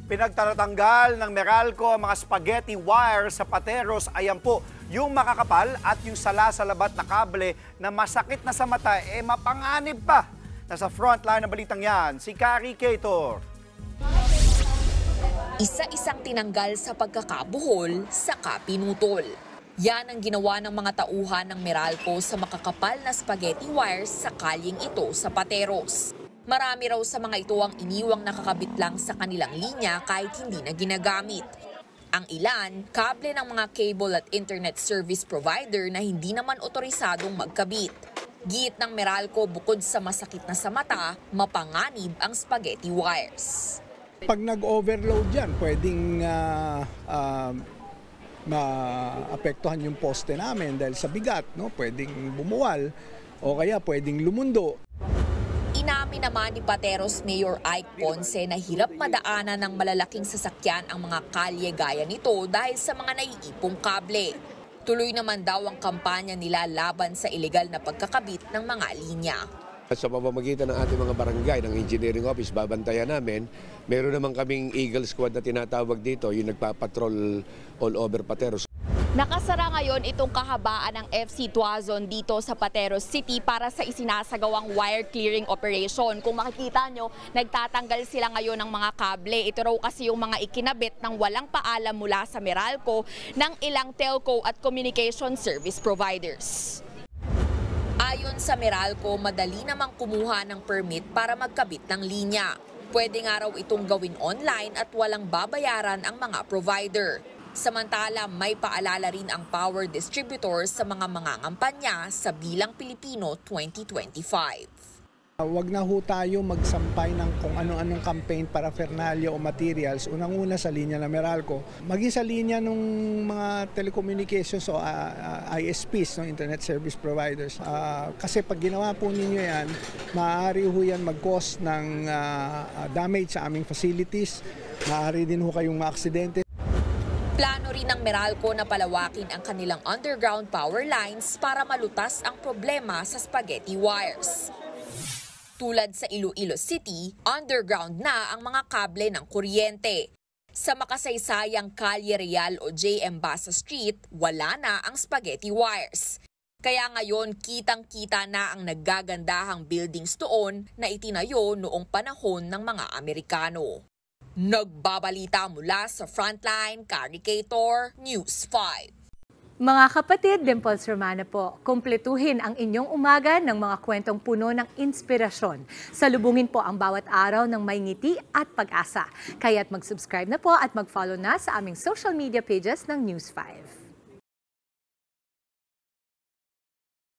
Pinagtatanggal ng Meralco ang mga spaghetti wire sa pateros. Ayan po, yung makakapal at yung sala-salabat na kable na masakit na sa mata, mapanganib pa. Nasa frontline ng balitang yan, si Carrie Cator. Isa-isang tinanggal sa pagkakabuhol, saka pinutol. Yan ang ginawa ng mga tauhan ng Meralco sa makakapal na spaghetti wires sa kalyeng ito sa pateros. Marami raw sa mga ito ang iniwang nakakabit lang sa kanilang linya kahit hindi na ginagamit. Ang ilan, kable ng mga cable at internet service provider na hindi naman otorisadong magkabit. Giit ng Meralco, bukod sa masakit na sa mata, mapanganib ang spaghetti wires. Pag nag-overload yan, pwedeng maapektuhan yung poste namin dahil sa bigat, no? Pwedeng bumuwal o kaya pwedeng lumundo. Inamin naman ni Pateros Mayor Ike Ponce na hirap madaanan ng malalaking sasakyan ang mga kalye gaya nito dahil sa mga naiipong kable. Tuloy naman daw ang kampanya nila laban sa ilegal na pagkakabit ng mga linya. Sa pamamagitan ng ating mga barangay, ng engineering office, babantayan namin. Meron naman kaming Eagle Squad na tinatawag dito, yung nagpapatrol all over Pateros. Nakasara ngayon itong kahabaan ng FC Tuazon dito sa Pateros City para sa isinasagawang wire clearing operation. Kung makikita nyo, nagtatanggal sila ngayon ng mga kable. Ito raw kasi yung mga ikinabit ng walang paalam mula sa Meralco ng ilang telco at communication service providers. Ayon sa Meralco, madali namang kumuha ng permit para magkabit ng linya. Pwede nga raw itong gawin online at walang babayaran ang mga provider. Samantala, may paalala rin ang power distributors sa mga mangangampanya sa Bilang Pilipino 2025. Huwag na ho tayo magsampay ng kung ano-anong campaign paraphernalia o materials. Unang-una sa linya ng Meralco. Maging sa linya ng mga telecommunications o ISPs, no, Internet Service Providers. Kasi pag ginawa po ninyo yan, maaari ho yan mag-cause ng damage sa aming facilities. Maaari din ho kayong maaksidente. Plano rin ng Meralco na palawakin ang kanilang underground power lines para malutas ang problema sa spaghetti wires. Tulad sa Iloilo City, underground na ang mga kable ng kuryente. Sa makasaysayang Calle Real o J.M. Basa Street, wala na ang spaghetti wires. Kaya ngayon, kitang-kita na ang naggagandahang buildings doon na itinayo noong panahon ng mga Amerikano. Nagbabalita mula sa Frontline, Carrie Cator, News 5. Mga kapatid, Dimples Romana po, kumpletuhin ang inyong umaga ng mga kwentong puno ng inspirasyon. Salubungin po ang bawat araw ng may ngiti at pag-asa. Kaya't mag-subscribe na po at mag-follow na sa aming social media pages ng News 5.